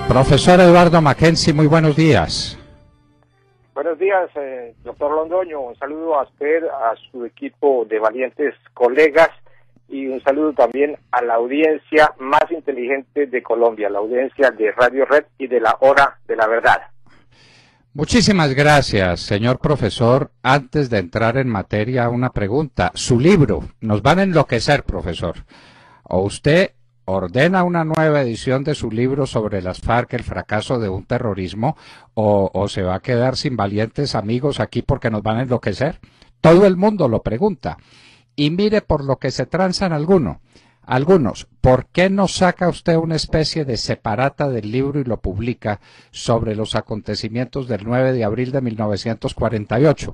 Profesor Eduardo Mackenzie, muy buenos días. Buenos días, doctor Londoño. Un saludo a usted, a su equipo de valientes colegas y un saludo también a la audiencia más inteligente de Colombia, la audiencia de Radio Red y de la Hora de la Verdad. Muchísimas gracias, señor profesor. Antes de entrar en materia, una pregunta. Su libro, nos van a enloquecer, profesor. ¿O usted ordena una nueva edición de su libro sobre las FARC, el fracaso de un terrorismo, o se va a quedar sin valientes amigos aquí porque nos van a enloquecer? Todo el mundo lo pregunta. Y mire por lo que se transan algunos. ¿Por qué no saca usted una especie de separata del libro y lo publica sobre los acontecimientos del 9 de abril de 1948?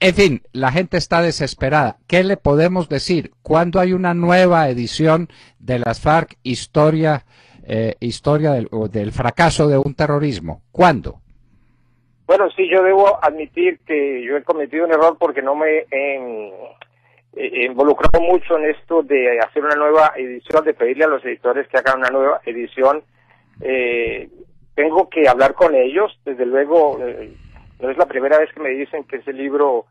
En fin, la gente está desesperada. ¿Qué le podemos decir? ¿Cuándo hay una nueva edición de las FARC, historia del fracaso de un terrorismo? ¿Cuándo? Bueno, sí, yo debo admitir que yo he cometido un error porque no me he involucrado mucho en esto de hacer una nueva edición, de pedirle a los editores que hagan una nueva edición. Tengo que hablar con ellos, desde luego. No es la primera vez que me dicen que ese libro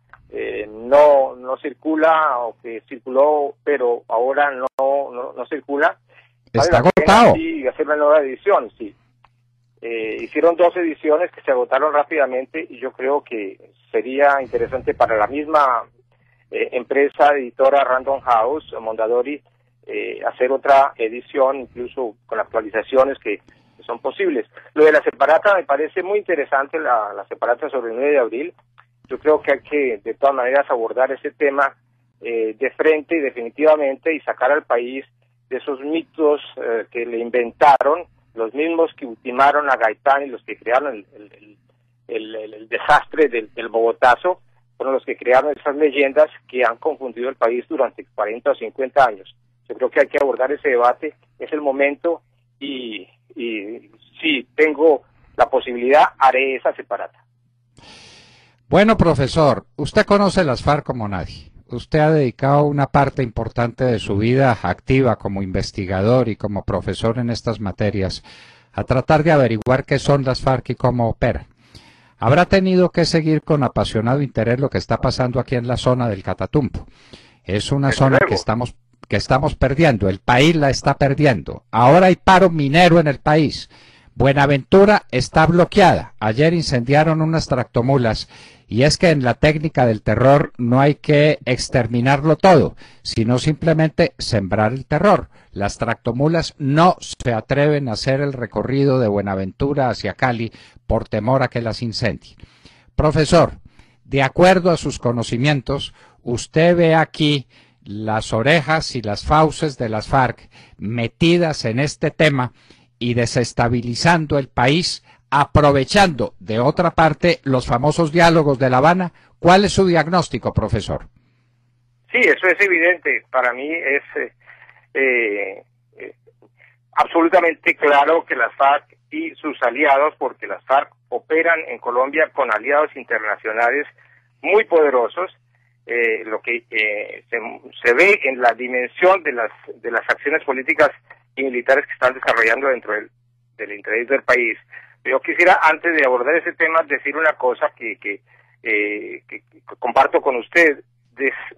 no circula, o que circuló pero ahora no circula. Está agotado. Sí, hacer una nueva edición, sí. Hicieron 2 ediciones que se agotaron rápidamente y yo creo que sería interesante para la misma empresa editora Random House, Mondadori, hacer otra edición, incluso con actualizaciones que son posibles. Lo de la separata me parece muy interesante, la separata sobre el 9 de abril. Yo creo que hay que, de todas maneras, abordar ese tema de frente y definitivamente, y sacar al país de esos mitos que le inventaron, los mismos que ultimaron a Gaitán y los que crearon el desastre del Bogotazo, fueron los que crearon esas leyendas que han confundido el país durante 40 o 50 años. Yo creo que hay que abordar ese debate, es el momento, y si tengo la posibilidad, haré esa separata. Bueno, profesor, usted conoce las FARC como nadie. Usted ha dedicado una parte importante de su vida activa como investigador y como profesor en estas materias a tratar de averiguar qué son las FARC y cómo operan. Habrá tenido que seguir con apasionado interés lo que está pasando aquí en la zona del Catatumbo. Es una zona que estamos perdiendo, el país la está perdiendo. Ahora hay paro minero en el país. Buenaventura está bloqueada. Ayer incendiaron unas tractomulas. Y es que en la técnica del terror no hay que exterminarlo todo, sino simplemente sembrar el terror. Las tractomulas no se atreven a hacer el recorrido de Buenaventura hacia Cali por temor a que las incendien. Profesor, de acuerdo a sus conocimientos, usted ve aquí las orejas y las fauces de las FARC metidas en este tema y desestabilizando el país, aprovechando de otra parte los famosos diálogos de La Habana. ¿Cuál es su diagnóstico, profesor? Sí, eso es evidente. Para mí es absolutamente claro que las FARC y sus aliados, porque las FARC operan en Colombia con aliados internacionales muy poderosos, lo que se ve en la dimensión de las acciones políticas y militares que están desarrollando dentro del interés del país. Yo quisiera, antes de abordar ese tema, decir una cosa que comparto con usted.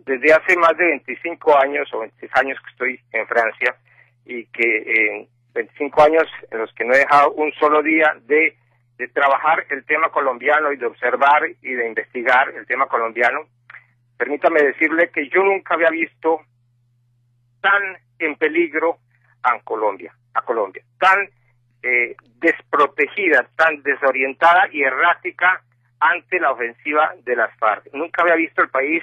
Desde hace más de 25 años o 26 años que estoy en Francia, y que 25 años en los que no he dejado un solo día de trabajar el tema colombiano y de observar y de investigar el tema colombiano, permítame decirle que yo nunca había visto tan en peligro a Colombia, tan desprotegida, tan desorientada y errática ante la ofensiva de las FARC. Nunca había visto el país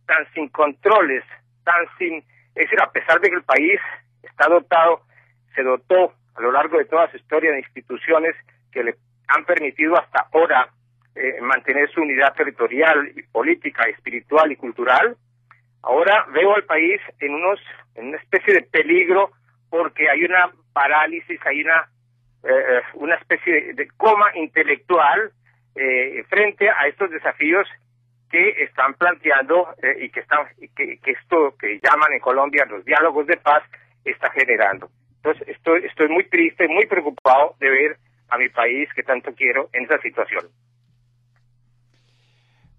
tan sin controles, es decir, a pesar de que el país se dotó a lo largo de toda su historia de instituciones que le han permitido hasta ahora mantener su unidad territorial y política, espiritual y cultural. Ahora veo al país en una especie de peligro, porque hay una parálisis, hay una especie de coma intelectual frente a estos desafíos que están planteando y que esto que llaman en Colombia los diálogos de paz está generando. Entonces estoy muy triste, muy preocupado de ver a mi país que tanto quiero en esa situación.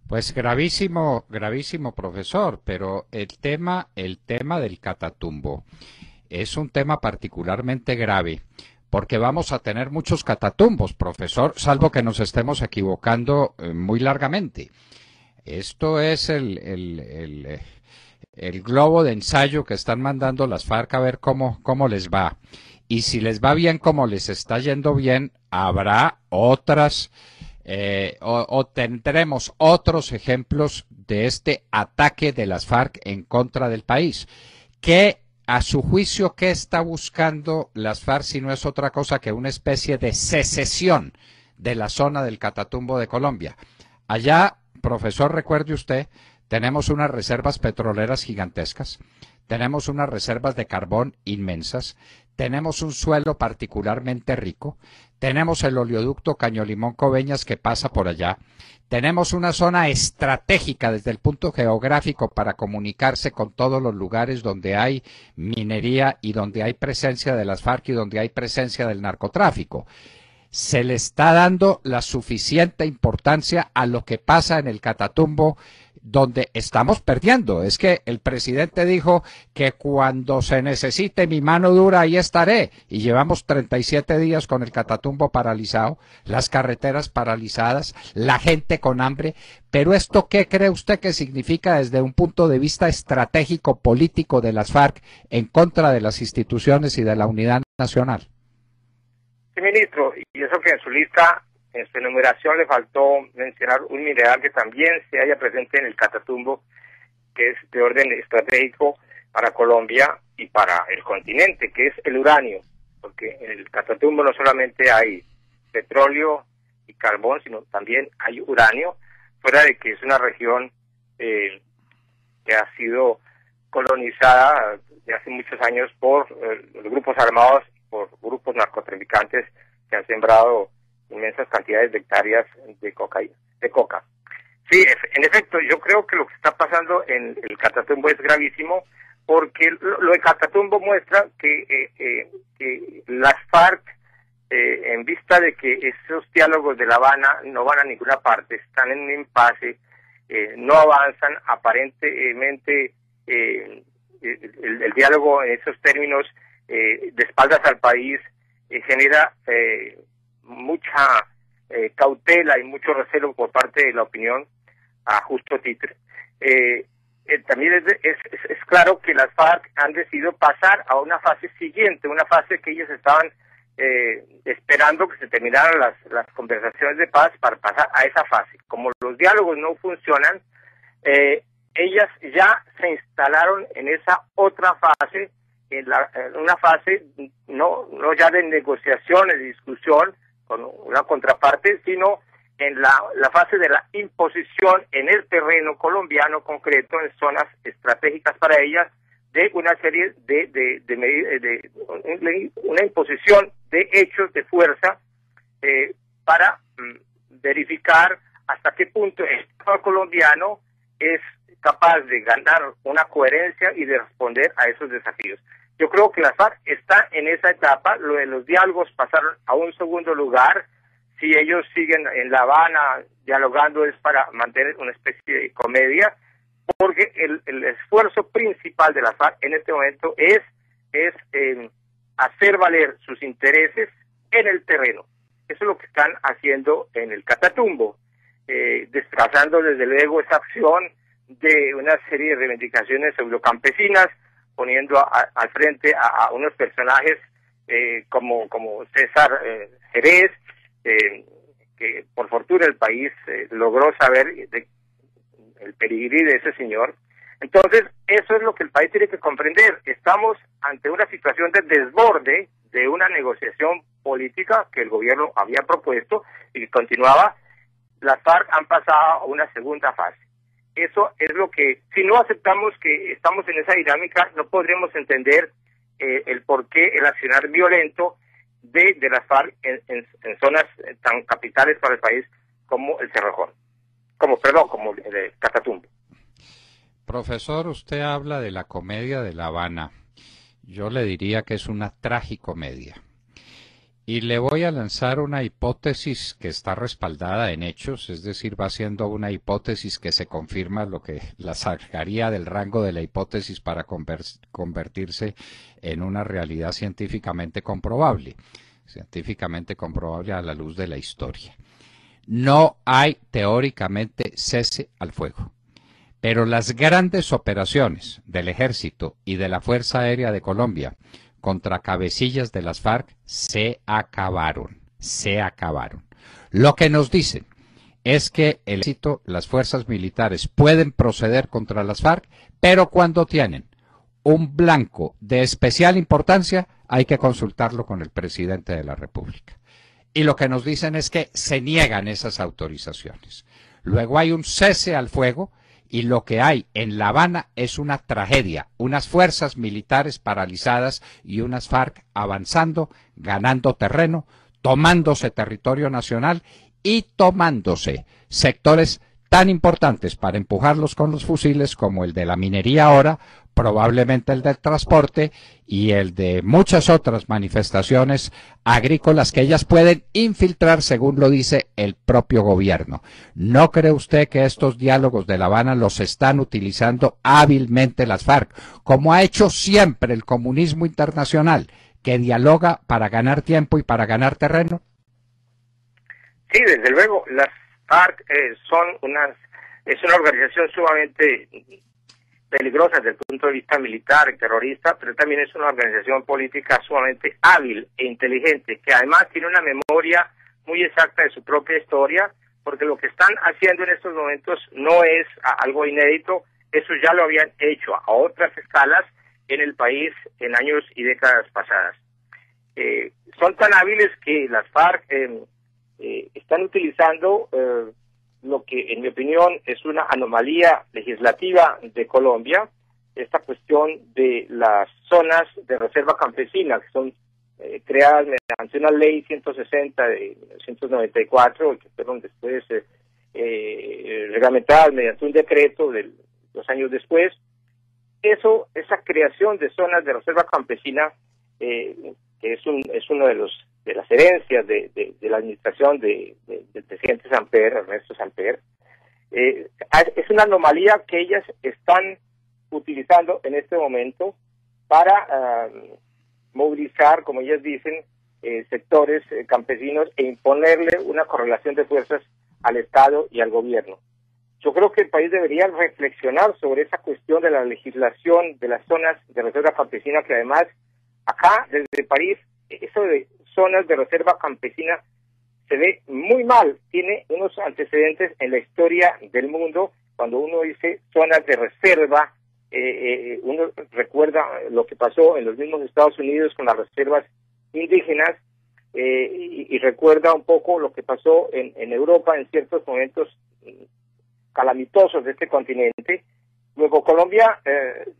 Pues gravísimo, gravísimo, profesor, pero el tema del Catatumbo es un tema particularmente grave, porque vamos a tener muchos catatumbos, profesor, salvo que nos estemos equivocando muy largamente. Esto es el globo de ensayo que están mandando las FARC a ver cómo les va. Y si les va bien como les está yendo bien, habrá otras, o tendremos otros ejemplos de este ataque de las FARC en contra del país. ¿Qué, a su juicio, qué está buscando las FARC si no es otra cosa que una especie de secesión de la zona del Catatumbo de Colombia? Allá, profesor, recuerde usted, tenemos unas reservas petroleras gigantescas, tenemos unas reservas de carbón inmensas, tenemos un suelo particularmente rico, tenemos el oleoducto Cañolimón-Coveñas que pasa por allá, tenemos una zona estratégica desde el punto geográfico para comunicarse con todos los lugares donde hay minería y donde hay presencia de las FARC y donde hay presencia del narcotráfico. ¿Se le está dando la suficiente importancia a lo que pasa en el Catatumbo, donde estamos perdiendo? Es que el presidente dijo que cuando se necesite mi mano dura ahí estaré, y llevamos 37 días con el Catatumbo paralizado, las carreteras paralizadas, la gente con hambre. Pero ¿esto qué cree usted que significa desde un punto de vista estratégico político de las FARC en contra de las instituciones y de la unidad nacional? Sí, ministro, y eso que en su lista, en su enumeración, le faltó mencionar un mineral que también se halla presente en el Catatumbo, que es de orden estratégico para Colombia y para el continente, que es el uranio, porque en el Catatumbo no solamente hay petróleo y carbón, sino también hay uranio, fuera de que es una región que ha sido colonizada de hace muchos años por los grupos armados, por grupos narcotraficantes que han sembrado inmensas cantidades de hectáreas de coca. Sí, en efecto, yo creo que lo que está pasando en el Catatumbo es gravísimo, porque lo de Catatumbo muestra que las FARC, en vista de que esos diálogos de La Habana no van a ninguna parte, están en un impasse, no avanzan, aparentemente el diálogo en esos términos de espaldas al país genera mucha cautela y mucho recelo por parte de la opinión a justo título. También es claro que las FARC han decidido pasar a una fase siguiente, una fase que ellos estaban esperando que se terminaran las conversaciones de paz para pasar a esa fase. Como los diálogos no funcionan, ellas ya se instalaron en esa otra fase, en una fase no ya de negociación, de discusión con una contraparte, sino en la fase de la imposición en el terreno colombiano concreto, en zonas estratégicas para ellas, de una serie de una imposición de hechos de fuerza para verificar hasta qué punto el Estado colombiano es capaz de ganar una coherencia y de responder a esos desafíos. Yo creo que la FARC está en esa etapa. Lo de los diálogos pasaron a un segundo lugar. Si ellos siguen en La Habana dialogando es para mantener una especie de comedia, porque el esfuerzo principal de la FARC en este momento es hacer valer sus intereses en el terreno. Eso es lo que están haciendo en el Catatumbo, desplazando desde luego esa acción de una serie de reivindicaciones eurocampesinas, poniendo al frente a unos personajes como César Jerez, que por fortuna el país logró saber el pedigrí de ese señor. Entonces, eso es lo que el país tiene que comprender. Estamos ante una situación de desborde de una negociación política que el gobierno había propuesto y que continuaba. Las FARC han pasado a una segunda fase. Eso es lo que, si no aceptamos que estamos en esa dinámica, no podremos entender el porqué, el accionar violento de las FARC en zonas tan capitales para el país como el Cerrejón, como el Catatumbo. Profesor, usted habla de la comedia de La Habana. Yo le diría que es una tragicomedia. Y le voy a lanzar una hipótesis que está respaldada en hechos, es decir, va siendo una hipótesis que se confirma, lo que la sacaría del rango de la hipótesis para convertirse en una realidad científicamente comprobable a la luz de la historia. No hay teóricamente cese al fuego, pero las grandes operaciones del Ejército y de la Fuerza Aérea de Colombia contra cabecillas de las FARC se acabaron. Lo que nos dicen es que el ejército, las fuerzas militares pueden proceder contra las FARC, pero cuando tienen un blanco de especial importancia hay que consultarlo con el presidente de la República. Y lo que nos dicen es que se niegan esas autorizaciones. Luego hay un cese al fuego. Y lo que hay en La Habana es una tragedia, unas fuerzas militares paralizadas y unas FARC avanzando, ganando terreno, tomándose territorio nacional y tomándose sectores tan importantes para empujarlos con los fusiles como el de la minería ahora, probablemente el del transporte y el de muchas otras manifestaciones agrícolas que ellas pueden infiltrar, según lo dice el propio gobierno. ¿No cree usted que estos diálogos de La Habana los están utilizando hábilmente las FARC, como ha hecho siempre el comunismo internacional, que dialoga para ganar tiempo y para ganar terreno? Sí, desde luego, las FARC es una organización sumamente peligrosa desde el punto de vista militar y terrorista, pero también es una organización política sumamente hábil e inteligente, que además tiene una memoria muy exacta de su propia historia, porque lo que están haciendo en estos momentos no es algo inédito, eso ya lo habían hecho a otras escalas en el país en años y décadas pasadas. Son tan hábiles que las FARC están utilizando lo que en mi opinión es una anomalía legislativa de Colombia, esta cuestión de las zonas de reserva campesina, que son creadas mediante una ley 160 de 1994, que fueron después reglamentadas mediante un decreto de 2 años después. Esa creación de zonas de reserva campesina, que es uno de las herencias de la administración del presidente Samper, Ernesto Samper, es una anomalía que ellas están utilizando en este momento para movilizar, como ellas dicen, sectores campesinos e imponerle una correlación de fuerzas al Estado y al gobierno. Yo creo que el país debería reflexionar sobre esa cuestión de la legislación de las zonas de reserva campesina, que además acá desde París eso de zonas de reserva campesina se ve muy mal, tiene unos antecedentes en la historia del mundo. Cuando uno dice zonas de reserva, uno recuerda lo que pasó en los mismos Estados Unidos con las reservas indígenas, y recuerda un poco lo que pasó en Europa en ciertos momentos calamitosos de este continente. Luego Colombia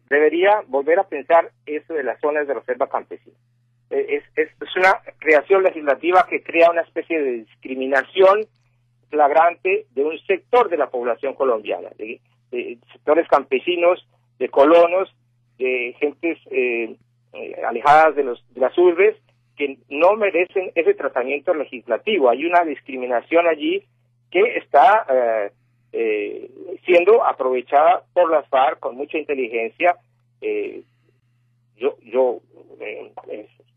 debería volver a pensar eso de las zonas de reserva campesina. Es una creación legislativa que crea una especie de discriminación flagrante de un sector de la población colombiana, de sectores campesinos, de colonos, de gentes alejadas de las urbes, que no merecen ese tratamiento legislativo. Hay una discriminación allí que está siendo aprovechada por las FARC con mucha inteligencia.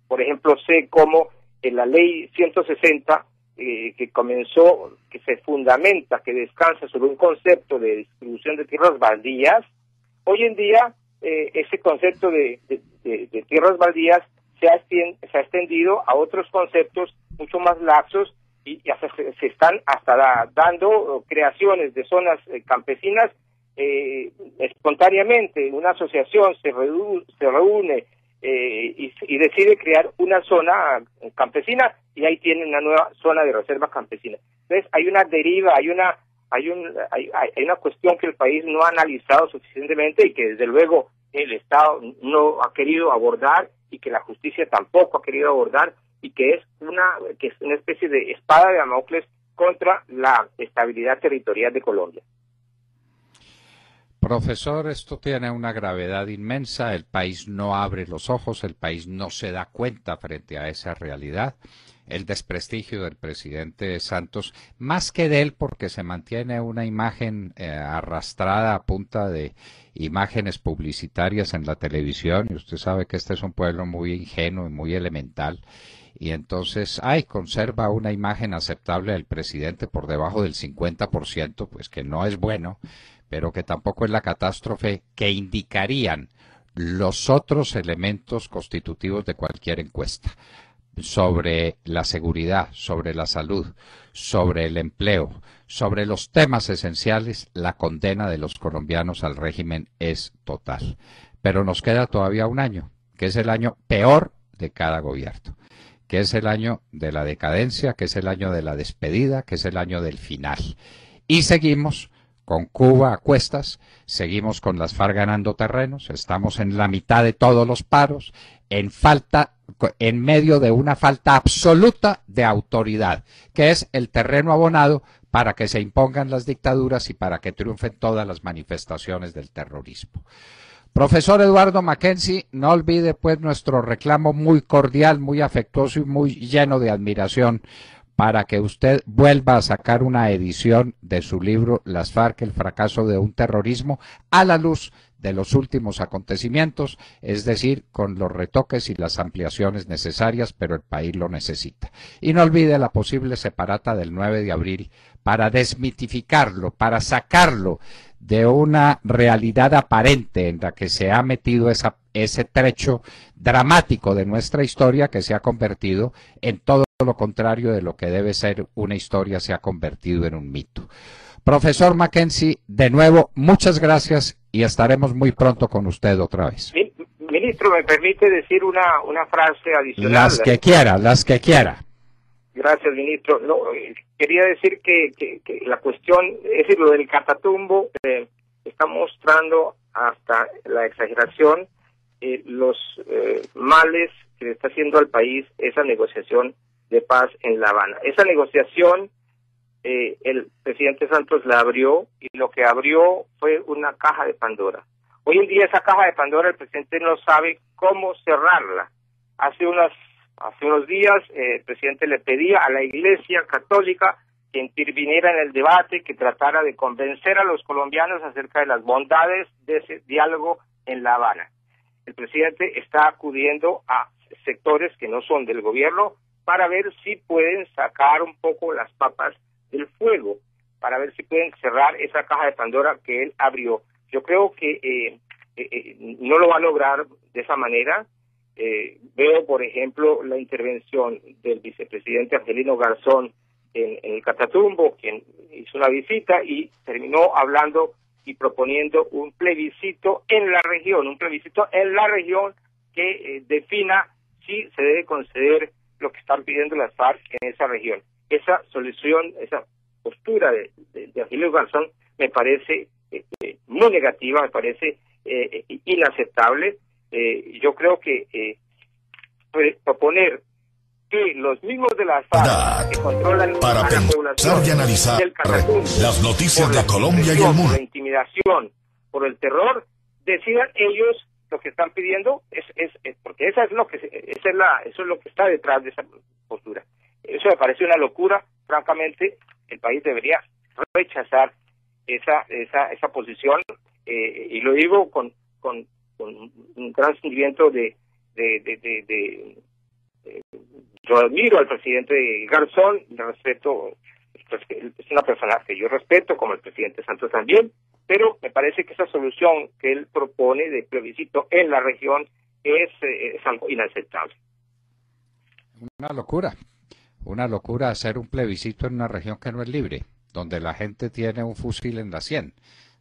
Por ejemplo, sé cómo en la ley 160 que se fundamenta, que descansa sobre un concepto de distribución de tierras baldías, hoy en día ese concepto de tierras baldías se ha extendido a otros conceptos mucho más laxos, y hasta se están dando creaciones de zonas campesinas espontáneamente. Una asociación se reúne y decide crear una zona campesina, y ahí tienen una nueva zona de reserva campesina. Entonces hay una deriva, hay una cuestión que el país no ha analizado suficientemente, y que desde luego el Estado no ha querido abordar, y que la justicia tampoco ha querido abordar, y que es una especie de espada de Damocles contra la estabilidad territorial de Colombia. Profesor, esto tiene una gravedad inmensa, el país no abre los ojos, el país no se da cuenta frente a esa realidad. El desprestigio del presidente Santos, más que de él, porque se mantiene una imagen arrastrada a punta de imágenes publicitarias en la televisión, y usted sabe que este es un pueblo muy ingenuo y muy elemental, y entonces, conserva una imagen aceptable del presidente por debajo del 50%, pues que no es bueno, pero que tampoco es la catástrofe que indicarían los otros elementos constitutivos de cualquier encuesta sobre la seguridad, sobre la salud, sobre el empleo, sobre los temas esenciales. La condena de los colombianos al régimen es total. Pero nos queda todavía un año, que es el año peor de cada gobierno, que es el año de la decadencia, que es el año de la despedida, que es el año del final. Y seguimos con Cuba a cuestas, seguimos con las FARC ganando terrenos, estamos en la mitad de todos los paros, en medio de una falta absoluta de autoridad, que es el terreno abonado para que se impongan las dictaduras y para que triunfen todas las manifestaciones del terrorismo. Profesor Eduardo Mackenzie, no olvide pues nuestro reclamo muy cordial, muy afectuoso y muy lleno de admiración para que usted vuelva a sacar una edición de su libro Las FARC, el fracaso de un terrorismo, a la luz de los últimos acontecimientos, es decir, con los retoques y las ampliaciones necesarias, pero el país lo necesita. Y no olvide la posible separata del 9 de abril para desmitificarlo, para sacarlo de una realidad aparente en la que se ha metido ese trecho dramático de nuestra historia, que se ha convertido en todo lo contrario de lo que debe ser una historia, se ha convertido en un mito. Profesor Mackenzie, de nuevo, muchas gracias y estaremos muy pronto con usted otra vez. Ministro, ¿me permite decir una frase adicional? Las que quiera, las que quiera. Gracias, ministro. No, quería decir que la cuestión, es decir, lo del Catatumbo está mostrando hasta la exageración los males que le está haciendo al país esa negociación de paz en La Habana. Esa negociación el presidente Santos la abrió, y lo que abrió fue una caja de Pandora. Hoy en día esa caja de Pandora el presidente no sabe cómo cerrarla. Hace unos días el presidente le pedía a la Iglesia Católica que interviniera en el debate, que tratara de convencer a los colombianos acerca de las bondades de ese diálogo en La Habana. El presidente está acudiendo a sectores que no son del gobierno para ver si pueden sacar un poco las papas del fuego, para ver si pueden cerrar esa caja de Pandora que él abrió. Yo creo que no lo va a lograr de esa manera. Veo, por ejemplo, la intervención del vicepresidente Angelino Garzón en el Catatumbo, quien hizo una visita y terminó hablando y proponiendo un plebiscito en la región, que defina si se debe conceder lo que están pidiendo las FARC en esa región. Esa solución, esa postura de Angelino Garzón me parece muy negativa, me parece inaceptable. Yo creo que proponer que los mismos de las FARC que controlan para a la población y analizar del Catatumbo, las noticias por de la Colombia y el por mundo, la intimidación, por el terror, decidan ellos lo que están pidiendo, porque eso es lo que está detrás de esa postura. Eso me parece una locura. Francamente, el país debería rechazar esa posición, y lo digo con un gran sentimiento yo admiro al presidente Garzón, le respeto, es una persona que yo respeto, como el presidente Santos también, pero me parece que esa solución que él propone de plebiscito en la región es algo inaceptable. Una locura hacer un plebiscito en una región que no es libre, donde la gente tiene un fusil en la sien,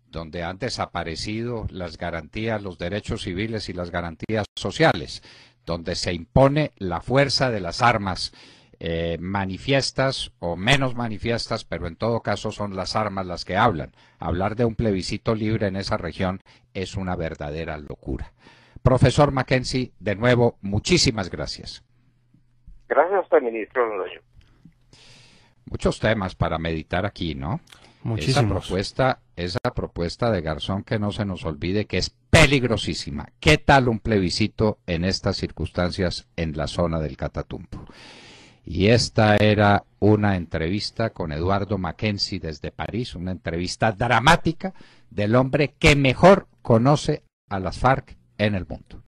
donde han desaparecido las garantías, los derechos civiles y las garantías sociales, donde se impone la fuerza de las armas, manifiestas o menos manifiestas, pero en todo caso son las armas las que hablan. Hablar de un plebiscito libre en esa región es una verdadera locura. Profesor Mackenzie, de nuevo, muchísimas gracias. Gracias a usted, ministro Londoño. Muchos temas para meditar aquí, ¿no? Muchísimos. Esa propuesta de Garzón, que no se nos olvide que es peligrosísima. ¿Qué tal un plebiscito en estas circunstancias en la zona del Catatumbo? Y esta era una entrevista con Eduardo Mackenzie desde París, una entrevista dramática del hombre que mejor conoce a las FARC en el mundo.